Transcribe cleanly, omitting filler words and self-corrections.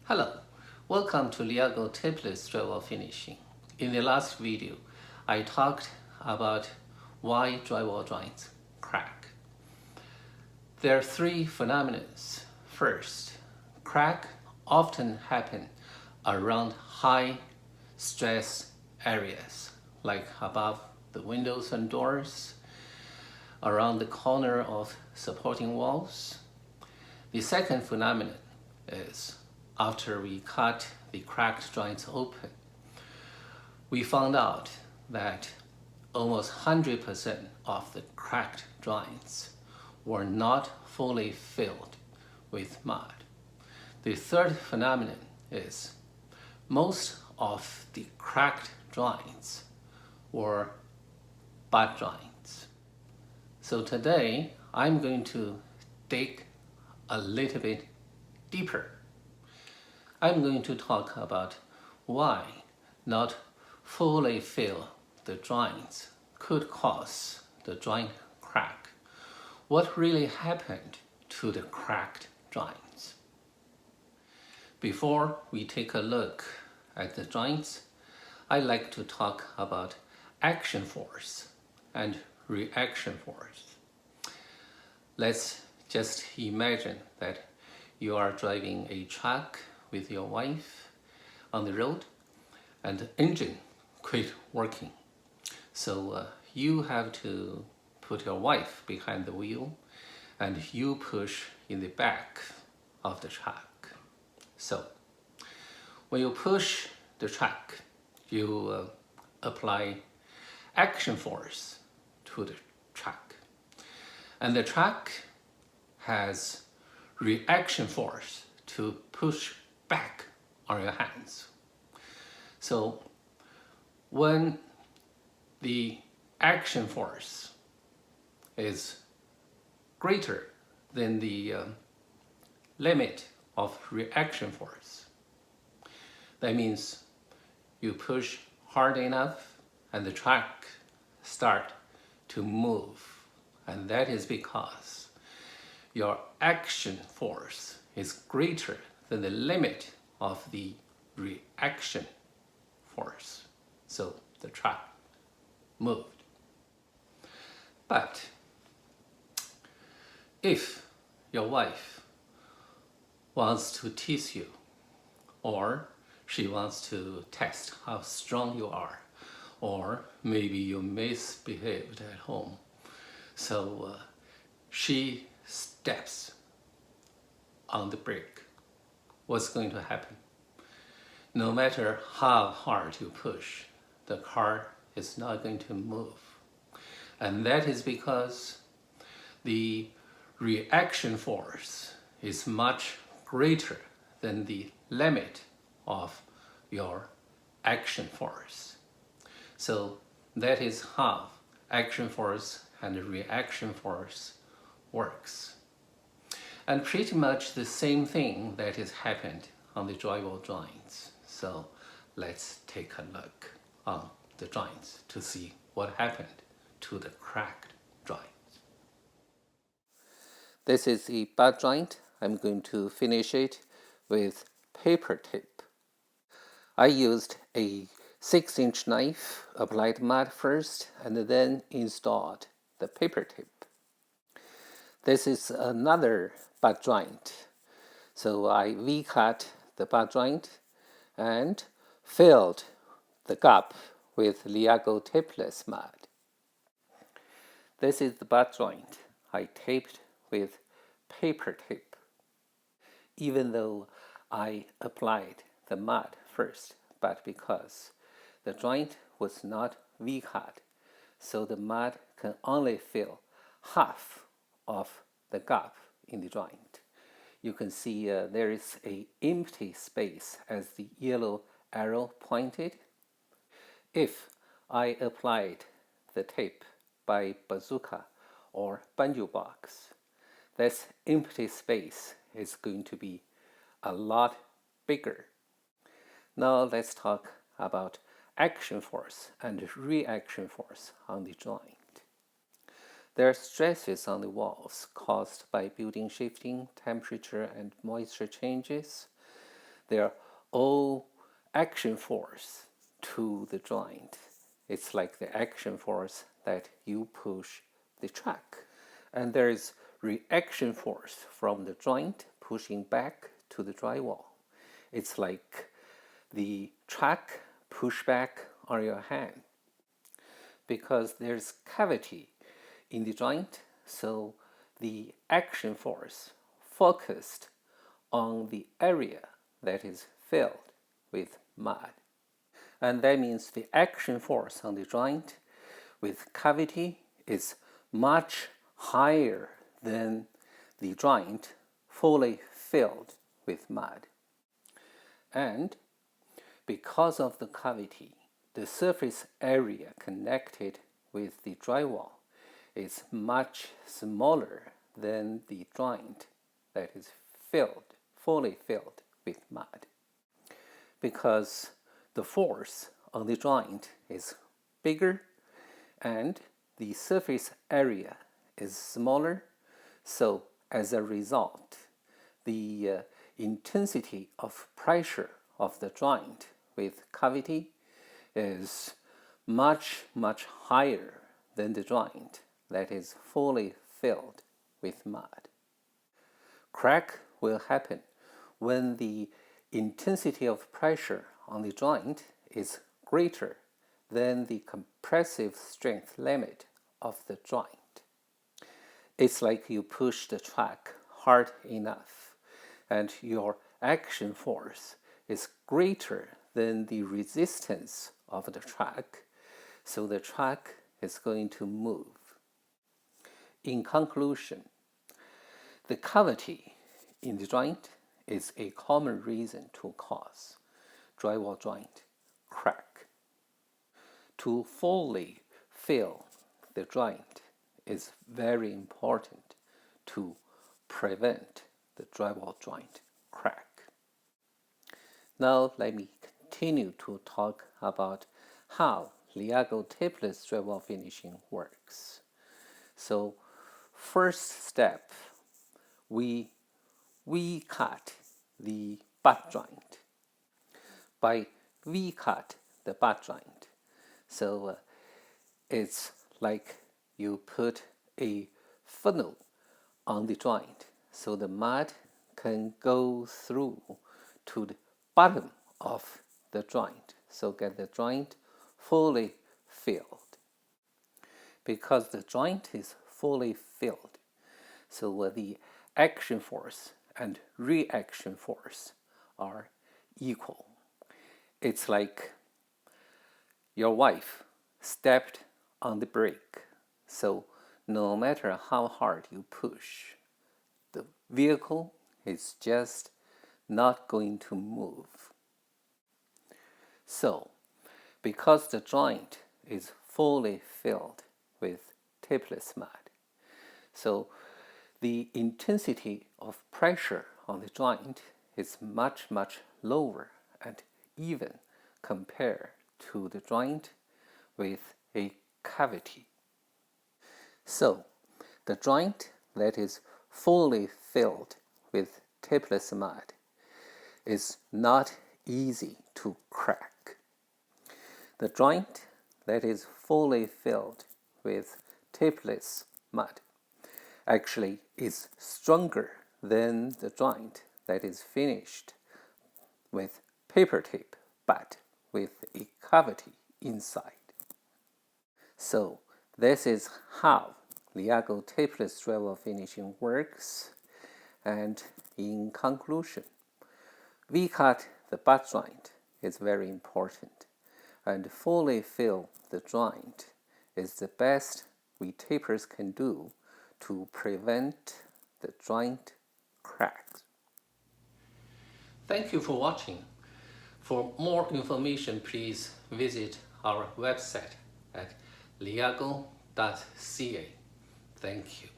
Hello, welcome to Liagle Tapeless Drywall Finishing. In the last video, I talked about why drywall joints crack. There are three phenomena. First, crack often happen around high stress areas, like above the windows and doors, around the corner of supporting walls. The second phenomenon is after we cut the cracked joints open, we found out that almost 100% of the cracked joints were not fully filled with mud. The third phenomenon is most of the cracked joints were butt joints. So today I'm going to dig a little bit deeper. I'm going to talk about why not fully fill the joints could cause the joint crack. What really happened to the cracked joints? Before we take a look at the joints, I like to talk about action force and reaction force. Let's just imagine that you are driving a truck with your wife on the road and the engine quit working. So you have to put your wife behind the wheel and you push in the back of the truck. So when you push the truck, you apply action force to the truck. And the truck has reaction force to push back on your hands. So when the action force is greater than the limit of reaction force, that means you push hard enough and the truck start to move. And that is because your action force is greater than the limit of the reaction force. So the truck moved. But if your wife wants to tease you, or she wants to test how strong you are, or maybe you misbehaved at home, so she steps on the brake, what's going to happen? No matter how hard you push, the car is not going to move. And that is because the reaction force is much greater than the limit of your action force. So that is how action force and reaction force works. And pretty much the same thing that has happened on the drywall joints. So let's take a look on the joints to see what happened to the cracked joints. This is the butt joint. I'm going to finish it with paper tape. I used a 6-inch knife, applied mud first, and then installed the paper tape. This is another butt joint. So I V-cut the butt joint and filled the gap with Liagle Tapeless mud. This is the butt joint I taped with paper tape. Even though I applied the mud first, but because the joint was not V-cut, so the mud can only fill half of the gap in the joint. You can see there is an empty space as the yellow arrow pointed. If I applied the tape by bazooka or banjo box, this empty space is going to be a lot bigger. Now let's talk about action force and reaction force on the joint. There are stresses on the walls caused by building shifting, temperature, and moisture changes. they're all action force to the joint. It's like the action force that you push the track. And there is reaction force from the joint pushing back to the drywall. It's like the track push back on your hand. Because there's cavity in the joint, so the action force focused on the area that is filled with mud. And that means the action force on the joint with cavity is much higher than the joint fully filled with mud. And because of the cavity, the surface area connected with the drywall is much smaller than the joint that is fully filled with mud. Because the force on the joint is bigger and the surface area is smaller, so as a result, the intensity of pressure of the joint with cavity is much higher than the joint that is fully filled with mud. Crack will happen when the intensity of pressure on the joint is greater than the compressive strength limit of the joint. It's like you push the track hard enough and your action force is greater than the resistance of the track, so the track is going to move. In conclusion, the cavity in the joint is a common reason to cause drywall joint crack. To fully fill the joint is very important to prevent the drywall joint crack. Now let me continue to talk about how Liagle Tapeless Drywall finishing works. So first step, we V-cut the butt joint. By V-cut the butt joint, so it's like you put a funnel on the joint so the mud can go through to the bottom of the joint, so get the joint fully filled. Because the joint is fully filled, so the action force and reaction force are equal. It's like your wife stepped on the brake, so no matter how hard you push, the vehicle is just not going to move. So, because the joint is fully filled with tapeless mud, so the intensity of pressure on the joint is much lower and even compared to the joint with a cavity. So, the joint that is fully filled with tapeless mud is not easy to crack. The joint that is fully filled with tapeless mud actually is stronger than the joint that is finished with paper tape but with a cavity inside. So this is how Liagle Tapeless Drywall finishing works, and in conclusion, V-cut the butt joint is very important, and fully fill the joint is the best we tapers can do to prevent the joint cracks. Thank you for watching. For more information, please visit our website at liagle.ca. Thank you.